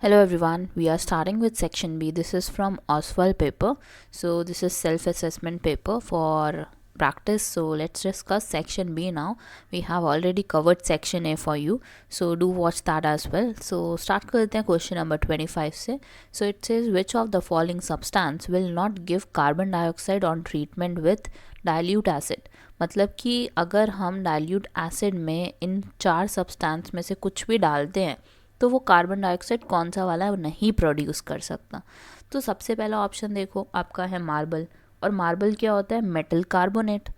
Hello everyone, we are starting with section B. This is from Oswald paper. So this is self-assessment paper for practice. So let's discuss section B now. We have already covered section A for you. So do watch that as well. So start करते हैं question number 25 से. So it says which of the following substance will not give carbon dioxide on treatment with dilute acid. मतलब कि अगर हम dilute acid में इन चार substance में से कुछ भी डालते हैं तो वो कार्बन डाइऑक्साइड कौन सा वाला है वो नहीं प्रोड्यूस कर सकता। तो सबसे पहला ऑप्शन देखो आपका है मार्बल, और मार्बल क्या होता है? Metal carbonate.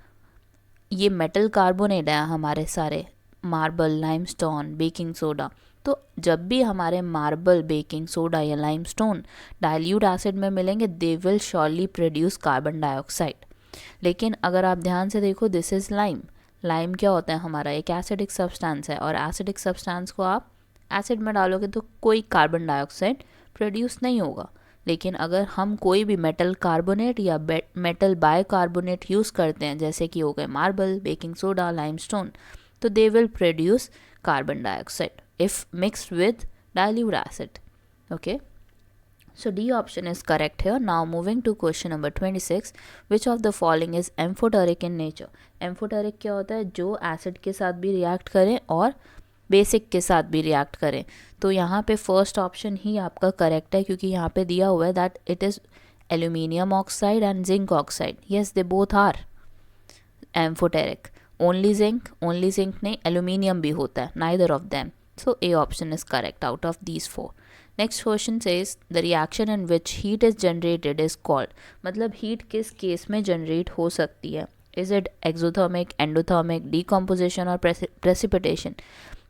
ये मेटल कार्बोनेट है हमारे सारे, मार्बल, लाइमस्टोन, बेकिंग सोडा। तो जब भी हमारे मार्बल, बेकिंग सोडा या लाइमस्टोन डाइल्यूट एसिड में मिलेंगे they will surely produce carbon dioxide. लेकिन अगर आप ध्यान से देखो, दिस इज़ लाइम। लाइम क्या होता है? हमारा एक एसिडिक सब्सटेंस है, और एसिडिक सब्सटेंस को आप एसिड में डालोगे तो कोई कार्बन डाइऑक्साइड प्रोड्यूस नहीं होगा। लेकिन अगर हम कोई भी मेटल कार्बोनेट या मेटल बाइकार्बोनेट यूज़ करते हैं, जैसे कि हो गए मार्बल, बेकिंग सोडा, लाइमस्टोन, तो they will produce carbon dioxide if mixed with dilute acid. Okay, so D option is correct here. Now moving to question number 26, which of the following is amphoteric in nature? Amphoteric क्या होता है? जो acid के साथ भी react करें और basic के साथ भी रिएक्ट करें। तो यहाँ पे फर्स्ट ऑप्शन ही आपका करेक्ट है, क्योंकि यहाँ पे दिया हुआ है that it is aluminium oxide and zinc oxide. Yes, they both are amphoteric. Only zinc नहीं, एल्यूमिनियम भी होता है, neither of them. So A option is correct out of these four. Next question says the reaction in which heat is generated is called. मतलब heat किस case में generate हो सकती है? Is it exothermic, endothermic, decomposition और precipitation?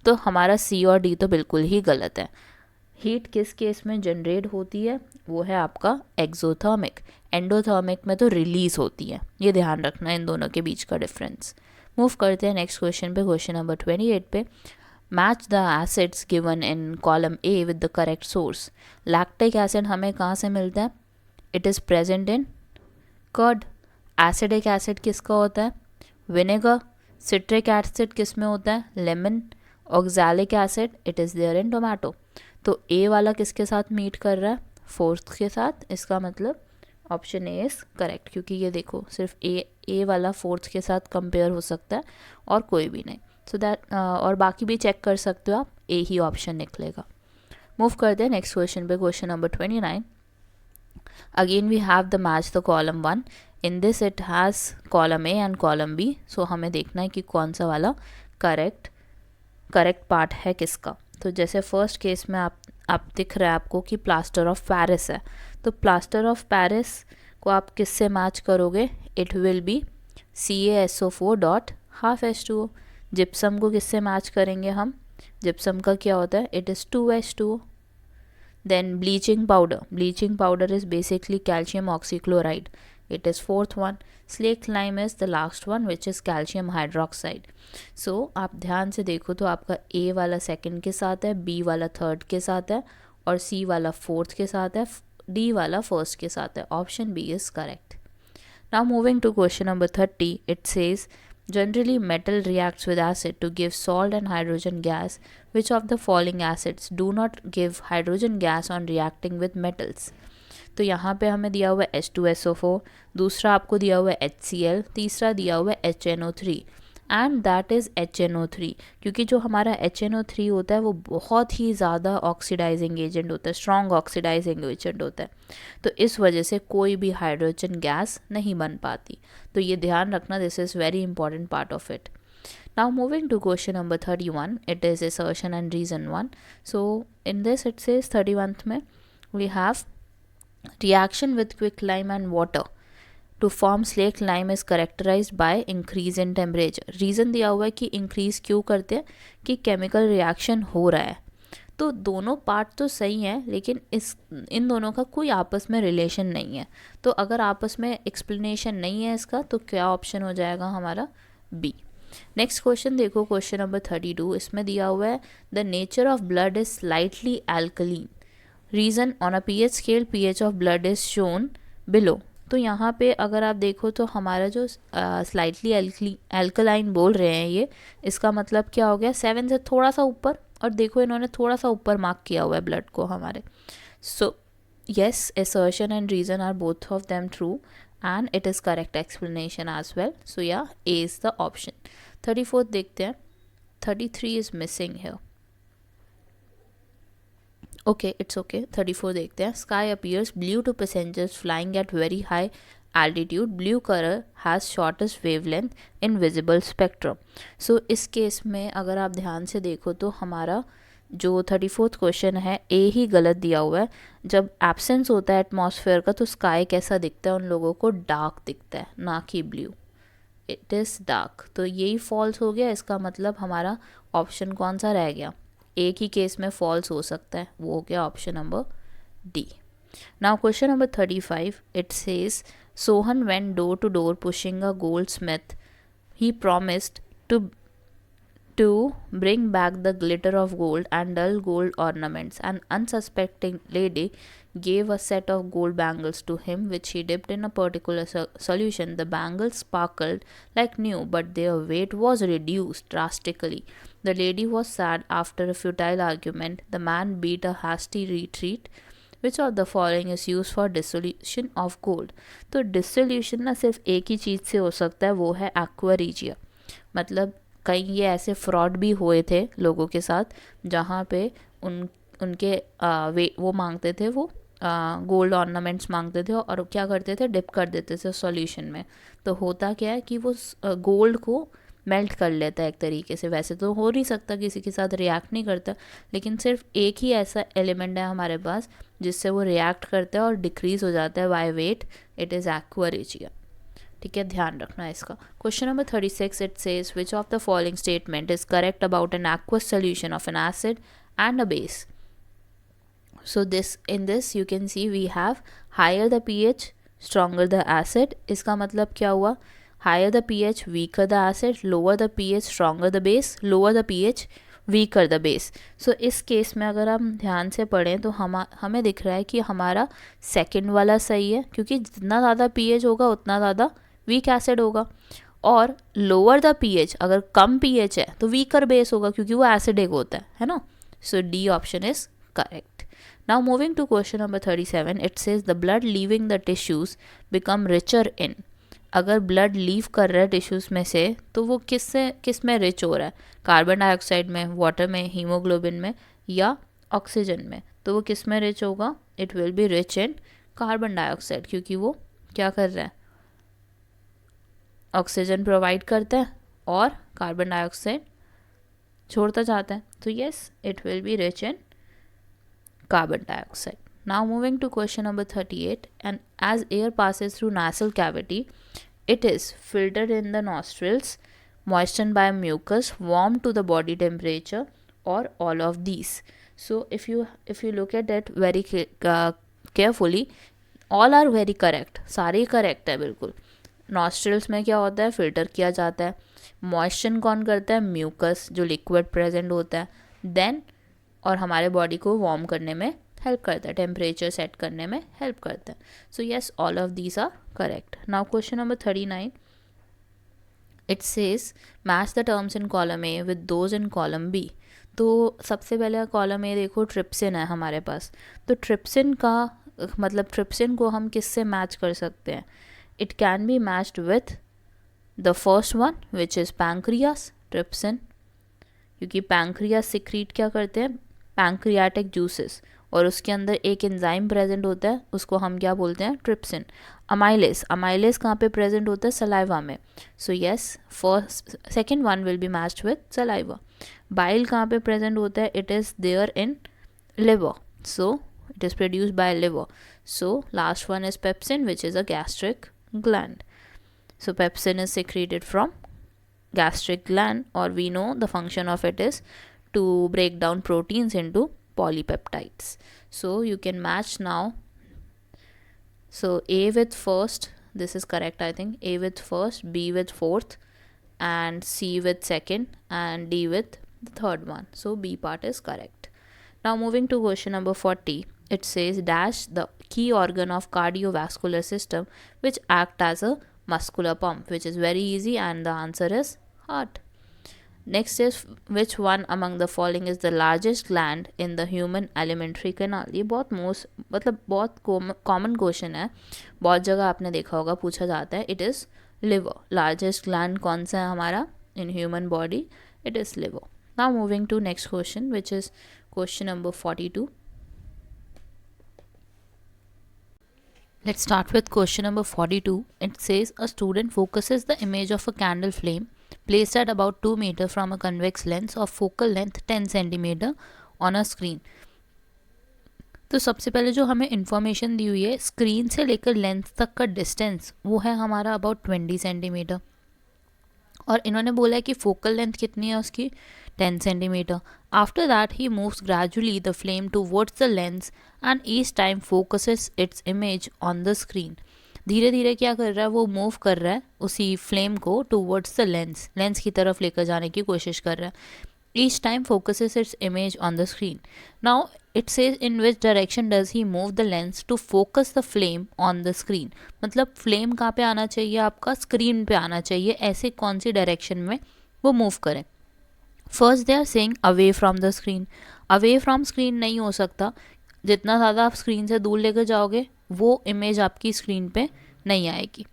तो हमारा सी और डी तो बिल्कुल ही गलत है। हीट किस केस में जनरेट होती है? वो है आपका एक्सोथर्मिक। एंडोथर्मिक में तो रिलीज होती है। ये ध्यान रखना इन दोनों के बीच का डिफरेंस। मूव करते हैं नेक्स्ट क्वेश्चन पे, क्वेश्चन नंबर 28 पे। Match the acids given in column A with the correct source. Lactic acid हमें कहाँ से मिलता है? It is present in curd. Acidic acid किसका होता है? विनेगर। सिट्रिक एसिड किस में होता है? Lemon. Oxalic acid it is there in tomato. तो ए वाला किसके साथ मीट कर रहा है? फोर्थ के साथ। इसका मतलब ऑप्शन ए इज़ करेक्ट, क्योंकि ये देखो सिर्फ ए वाला फोर्थ के साथ कंपेयर हो सकता है और कोई भी नहीं। सो दैट और बाकी भी चेक कर सकते हो आप, ए ही ऑप्शन निकलेगा। मूव करते हैं नेक्स्ट क्वेश्चन पे, question number 29। Again we have the match the column 1। In this it has column A and column B. So हमें देखना है कि कौन सा वाला करेक्ट पार्ट है किसका। तो जैसे फर्स्ट केस में आप दिख रहा है आपको कि प्लास्टर ऑफ पेरिस है, तो प्लास्टर ऑफ पेरिस को आप किससे मैच करोगे? It will B CaSO4 dot half H2O। Gypsum को किससे मैच करेंगे हम? जिप्सम का क्या होता है? It is 2H2O। Then bleaching powder is basically calcium oxychloride, it is fourth one. Slaked lime is the last one which is calcium hydroxide. So आप ध्यान से देखो तो आपका A वाला सेकंड के साथ है, B वाला थर्ड के साथ है और C वाला फोर्थ के साथ है, D वाला फर्स्ट के साथ है। Option B is correct. Now moving to question number 30, it says generally metal reacts with acid to give salt and hydrogen gas. Which of the following acids do not give hydrogen gas on reacting with metals? तो यहाँ पे हमें दिया हुआ है H2SO4, दूसरा आपको दिया हुआ है HCl, तीसरा दिया हुआ है HNO3 and that is HNO3। क्योंकि जो हमारा HNO3 होता है वो बहुत ही ज़्यादा ऑक्सीडाइजिंग एजेंट होता है, स्ट्रॉन्ग ऑक्सीडाइजिंग एजेंट होता है, तो इस वजह से कोई भी हाइड्रोजन गैस नहीं बन पाती। तो ये ध्यान रखना, this is very important part of it. Now moving to question number 31, it is assertion and reason 1. So in this it says 31th में we have reaction with quicklime and water to form slaked lime is characterized by increase in temperature. Reason दिया हुआ है कि increase क्यों करते हैं? कि chemical reaction हो रहा है। तो दोनों पार्ट तो सही हैं, लेकिन इन दोनों का कोई आपस में रिलेशन नहीं है। तो अगर आपस में एक्सप्लेनेशन नहीं है इसका, तो क्या ऑप्शन हो जाएगा हमारा? बी। नेक्स्ट क्वेश्चन देखो, क्वेश्चन नंबर 32। इसमें दिया हुआ है the nature of blood is slightly alkaline. Reason on a pH scale pH of blood is shown below. तो यहाँ पे अगर आप देखो तो हमारा जो स्लाइटली एल्कलाइन बोल रहे हैं ये, इसका मतलब क्या हो गया? 7 से थोड़ा सा ऊपर, और देखो इन्होंने थोड़ा सा ऊपर मार्क किया हुआ है ब्लड को हमारे. सो yes, assertion and reason are both of them true, and it is correct explanation as well. So yeah, A is the option. 34th देखते हैं. 33 is missing here. Okay, it's okay. 34 देखते हैं. Sky appears blue to passengers flying at very high altitude. Blue color has shortest wavelength in visible spectrum. So इस case में अगर आप ध्यान से देखो तो हमारा जो 34th क्वेश्चन है ए ही गलत दिया हुआ है. जब एब्सेंस होता है एटमॉस्फेयर का तो स्काई कैसा दिखता है, उन लोगों को डार्क दिखता है, ना कि ब्लू. It is dark. तो यही फॉल्स हो गया. इसका मतलब हमारा ऑप्शन कौन सा रह गया, एक ही केस में फॉल्स हो सकता है, वो हो गया option number D. Now question number 35. It says Sohan went door to door pushing a goldsmith. He promised to bring back the glitter of gold and dull gold ornaments. An unsuspecting lady gave a set of gold bangles to him, which he dipped in a particular solution. The bangles sparkled like new, but their weight was reduced drastically. The lady was sad. After a futile argument, the man beat a hasty retreat. Which of the following is used for dissolution of gold? तो dissolution ना सिर्फ एक ही चीज़ से हो सकता है, वो है aqua regia. मतलब कहीं ये ऐसे फ्रॉड भी हुए थे लोगों के साथ जहाँ पे उनके वो मांगते थे, वो गोल्ड ऑर्नामेंट्स मांगते थे और क्या करते थे, डिप कर देते थे सॉल्यूशन में. तो होता क्या है कि वो गोल्ड को मेल्ट कर लेता है एक तरीके से. वैसे तो हो नहीं सकता, किसी के साथ रिएक्ट नहीं करता, लेकिन सिर्फ एक ही ऐसा एलिमेंट है हमारे पास जिससे वो रिएक्ट करता है और डिक्रीज हो जाता है by weight. It is aqua regia. ठीक है, ध्यान रखना इसका. Question number 36. It says which of the following statement is correct about an aqueous solution of an acid and a base. So in this you can see we have higher the pH, stronger the acid. इसका मतलब क्या हुआ, higher the pH, weaker the acid, lower the pH, stronger the base, lower the pH, weaker the base. So इस case में अगर हम ध्यान से पढ़ें तो हमें दिख रहा है कि हमारा सेकंड वाला सही है, क्योंकि जितना ज़्यादा pH होगा उतना ज़्यादा वीक एसिड होगा. और लोअर द पीएच, अगर कम पीएच है तो वीकर बेस होगा क्योंकि वो एसिडिक होता है ना. So D option is correct. Now moving to question number 37. It says the blood leaving the tissues become richer in. अगर ब्लड लीव कर रहा है टिश्यूज में से तो वो किस में रिच हो रहा है, कार्बन डाइऑक्साइड में, वाटर में, हीमोग्लोबिन में या ऑक्सीजन में. तो वो किस में रिच होगा, it will be rich in carbon dioxide, क्योंकि वो क्या कर रहा है, ऑक्सीजन प्रोवाइड करता है और कार्बन डाइऑक्साइड छोड़ता जाता है. तो yes, it will be rich in carbon dioxide. Now moving to question number 38. And as air passes through nasal cavity, it is filtered in the nostrils, moistened by mucus, warm to the body temperature, or all of these. So if you look at it very carefully, all are very correct. सारे correct है बिल्कुल. Nostrils में क्या होता है, filter किया जाता है. मॉइस्चर कौन करता है, म्यूकस, जो लिक्विड प्रेजेंट होता है. देन और हमारे बॉडी को वार्म करने में हेल्प करता है, टेम्परेचर सेट करने में हेल्प करता है. So yes, all of these are correct. Now question number 39. It says match the terms in column A with those in column B. तो सबसे पहले कॉलम ए देखो, ट्रिप्सिन है हमारे पास. तो ट्रिप्सिन का मतलब ट्रिप्सिन को हम किससे मैच कर सकते हैं, it can be matched with the first one which is pancreas, trypsin, क्योंकि pancreas secrete क्या करते हैं, pancreatic juices, और उसके अंदर एक एंजाइम प्रेजेंट होता है, उसको हम क्या बोलते हैं, ट्रिप्सिन. अमाइलेस कहाँ पे प्रेजेंट होता है, सलाइवा में. So yes, first second one will be matched with saliva. Bile कहाँ पे प्रेजेंट होता है, it is there in liver, so it is produced by liver. So last one is pepsin which is a gastric gland. So pepsin is secreted from gastric gland, or we know the function of it is to break down proteins into polypeptides. So you can match now. So A with first, this is correct I think. A with first, B with fourth, and C with second, and D with the third one. So B part is correct. Now moving to question number 40. It says dash the key organ of cardiovascular system which act as a muscular pump, which is very easy, and the answer is heart. Next is which one among the following is the largest gland in the human alimentary canal. ये बहुत बहुत common question है, बहुत जगह आपने देखा होगा पूछा जाता है। It is liver. Largest gland कौन सा है हमारा in human body? It is liver. Now moving to next question which is question number 42. Let's start with question number 42. It says a student focuses the image of a candle flame placed at about 2 meter from a convex lens of focal length 10 centimeter on a screen. तो सबसे पहले जो हमें information दी हुई है, screen से लेकर lens तक का डिस्टेंस वो है हमारा अबाउट 20 सेंटीमीटर, और इन्होंने बोला है कि फोकल लेंथ कितनी है उसकी 10 centimetre. After that he moves gradually the flame towards the lens and each time focuses its image on the screen. धीरे धीरे क्या कर रहा है, वो मूव कर रहा है उसी फ्लेम को टूवर्ड्स द लेंस की तरफ लेकर जाने की कोशिश कर रहा है. Each time focuses its image on the screen. Now it says in which direction does he move the lens to focus the flame on the screen. मतलब फ्लेम कहाँ पे आना चाहिए आपका, स्क्रीन पे आना चाहिए. ऐसे कौन सी डायरेक्शन में वो मूव करें. First they are saying away from the screen. Away from screen नहीं हो सकता, जितना ज़्यादा आप स्क्रीन से दूर लेकर जाओगे वो इमेज आपकी स्क्रीन पे नहीं आएगी.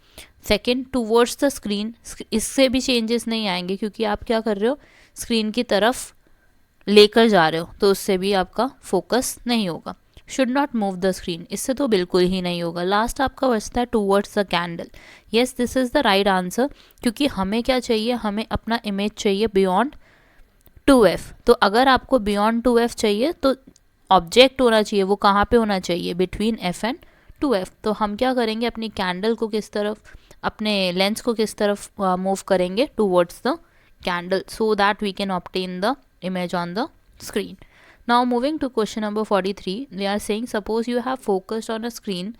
सेकेंड, टूवर्ड्स द स्क्रीन, इससे भी चेंजेस नहीं आएंगे क्योंकि आप क्या कर रहे हो, स्क्रीन की तरफ लेकर जा रहे हो, तो उससे भी आपका फोकस नहीं होगा. Should not move the screen, इससे तो बिल्कुल ही नहीं होगा. लास्ट आपका बचता है towards the candle. Yes, this is the right answer, क्योंकि हमें क्या चाहिए, हमें अपना इमेज चाहिए बियॉन्ड 2f. तो अगर आपको बियॉन्ड 2f चाहिए तो ऑब्जेक्ट होना चाहिए, वो कहाँ पे होना चाहिए, बिटवीन f एंड 2f. तो हम क्या करेंगे, अपनी कैंडल को किस तरफ, अपने लेंस को किस तरफ मूव करेंगे, towards the candle, so that we can obtain the image on the screen. Now moving to question number 43, they are saying suppose you have focused on a screen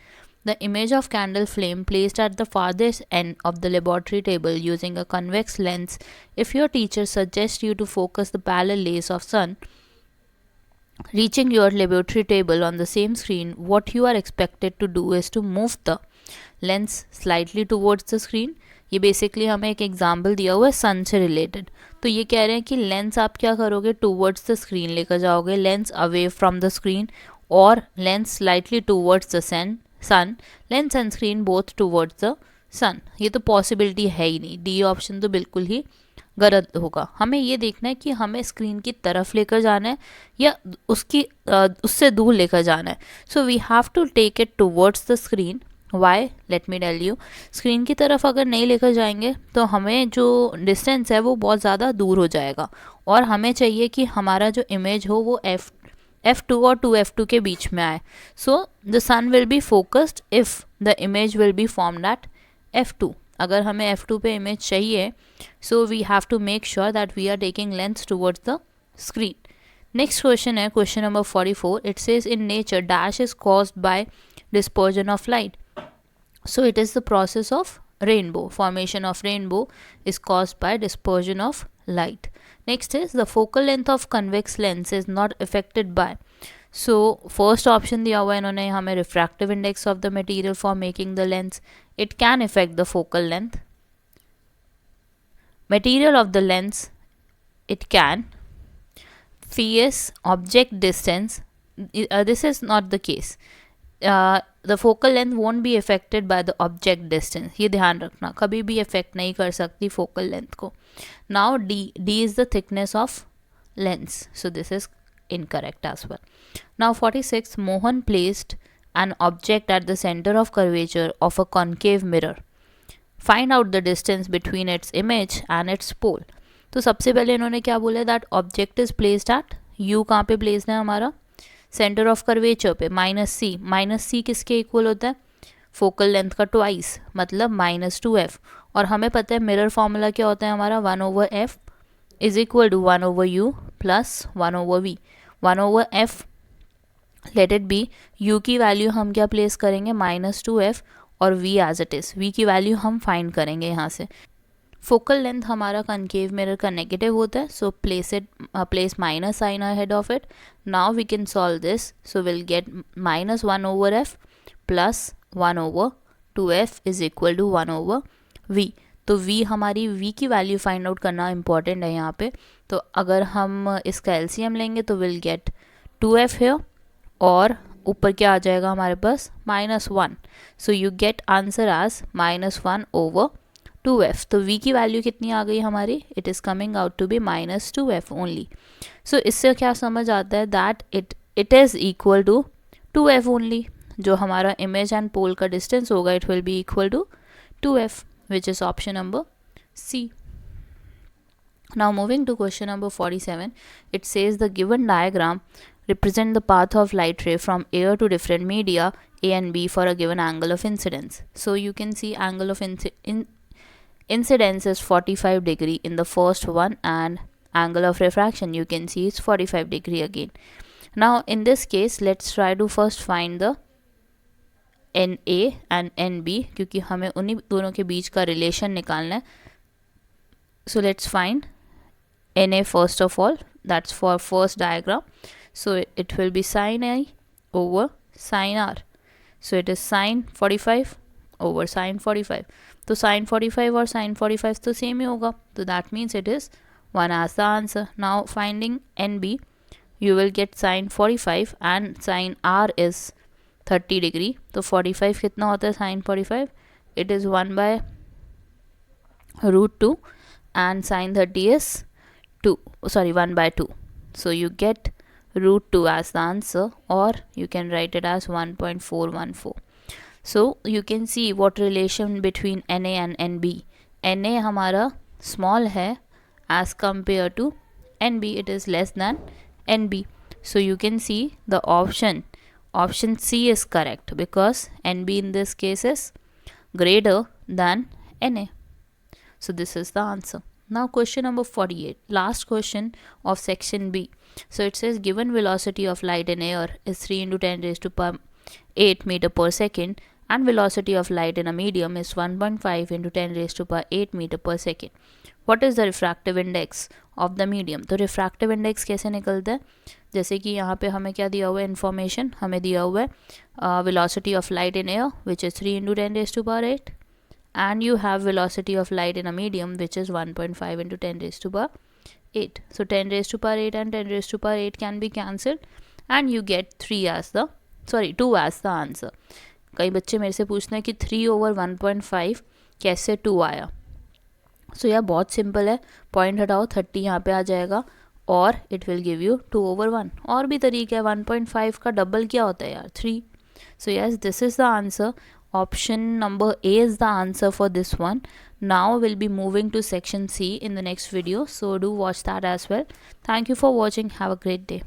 the image of candle flame placed at the farthest end of the laboratory table using a convex lens. If your teacher suggests you to focus the parallel rays of sun reaching your laboratory table on the same screen, what you are expected to do is to move the lens slightly towards the screen. ये basically हमें एक example दिया हुआ है सन से related. तो ये कह रहे हैं कि लेंस आप क्या करोगे, टूवर्ड्स द स्क्रीन लेकर जाओगे, lens away from the screen, और lens slightly towards the sun, lens and screen both towards the sun. ये तो पॉसिबिलिटी है ही नहीं, डी ऑप्शन तो बिल्कुल ही गलत होगा. हमें ये देखना है कि हमें स्क्रीन की तरफ लेकर जाना है या उससे दूर लेकर जाना है. So we have to take it towards the screen. Why, let me tell you. Screen की तरफ अगर नहीं लेकर जाएंगे तो हमें जो डिस्टेंस है वो बहुत ज़्यादा दूर हो जाएगा, और हमें चाहिए कि हमारा जो इमेज हो वो F2 और 2F2 के बीच में आए. So the sun will be focused if the image will be formed at F2. अगर हमें F2 पे इमेज चाहिए, so we have to make sure that we are taking lens towards the screen. Next question है question number 44. It says in nature dash is caused by dispersion of light. So it is the process of rainbow. Formation of rainbow is caused by dispersion of light. Next is the focal length of convex lens is not affected by. So first option दिया हुआ है इन्होंने हमें refractive index of the material for making the lens. It can affect the focal length. Material of the lens, it can. Ph, object distance, this is not the case. The focal length won't be affected by the object distance. ये ध्यान रखना, कभी भी affect नहीं कर सकती focal length को. Now D is the thickness of lens, so this is incorrect as well. Now 46, Mohan placed an object at the centre of curvature of a concave mirror. Find out the distance between its image and its pole. तो सबसे पहले इन्होंने क्या बोला, that object is placed at, you कहाँ पे placed है हमारा, सेंटर ऑफ कर्वेचर पे, -c. -c किसके इक्वल होता है, फोकल लेंथ का ट्वाइस, मतलब -2f. और हमें पता है मिरर फॉर्मूला क्या होता है हमारा, 1/f is equal to 1/u plus 1/v. 1/f let it be, u की वैल्यू हम क्या प्लेस करेंगे, -2f, और v as it is, v की वैल्यू हम फाइंड करेंगे यहाँ से. फोकल लेंथ हमारा कनकेव मिरर का नेगेटिव होता है, so place minus sign ahead of it. Now we can solve this, so will get -1/f plus 1/2f is equal to 1/v. तो v हमारी v की वैल्यू फाइंड आउट करना important है यहाँ पे। तो अगर हम इसका एलसीएम लेंगे तो विल गेट 2f है और ऊपर क्या आ जाएगा हमारे पास -1। So you get answer as -1 over 2f। तो v की वैल्यू कितनी आ गई हमारी, it is coming out to be -2f only. So इससे क्या समझ आता है that it is equal to 2f only. जो हमारा इमेज एंड पोल का डिस्टेंस होगा it will be equal to 2f, which is option number C. Now moving to question number 47, it says the given diagram represent the path of light ray from air to different media A and B for a given angle of incidence. So you can see angle of incidence is 45 degree in the first one, and angle of refraction you can see is 45 degree again. Now in this case let's try to first find the NA and NB, क्योंकि हमें उन्हीं दोनों के बीच का relation निकालना है। So let's find NA first of all, that's for first diagram. So it will B sin I over sin R। So it is sin 45 over sin 45। तो sin 45 और sin 45 तो सेम ही होगा, तो that means it is 1 as the answer. Now finding NB, you will get sin 45 and sin R is 30 degree. तो 45 कितना होता है sin 45, it is 1 by √2 and sin 30 is 1 by 2। So you get √2 as the answer, or you can write it as 1.414। So you can see what relation between NA and NB। NA हमारा small है as compared to NB, it is less than NB। So you can see the option C is correct because NB in this case is greater than NA. So this is the answer. Now question number 48, last question of section B. So it says given velocity of light in air is 3 × 10 raised to 8 meter per second and velocity of light in a medium is 1.5 × 10 raised to 8 meter per second. What is the refractive index of the medium? तो refractive index कैसे निकलता है, जैसे कि यहाँ पे हमें क्या दिया हुआ है इन्फॉर्मेशन, हमें दिया हुआ है velocity of light in air which is 3 × 10 raised to 8 and you have velocity of light in a medium which is 1.5 × 10 raised to 8. So 10 raised to 8 and 10 raised to 8 can be cancelled and you get 2 as the answer. कई बच्चे मेरे से पूछते हैं कि 3 over 1.5 कैसे 2 आया। सो यार बहुत सिंपल है, पॉइंट हटाओ 30 यहाँ पे आ जाएगा और it will give you 2 over 1। और भी तरीका है, 1.5 का डबल क्या होता है यार 3। So yes this is the answer, option number A is the answer for this one. Now we'll be moving to section C in the next video, so do watch that as well. Thank you for watching, have a great day.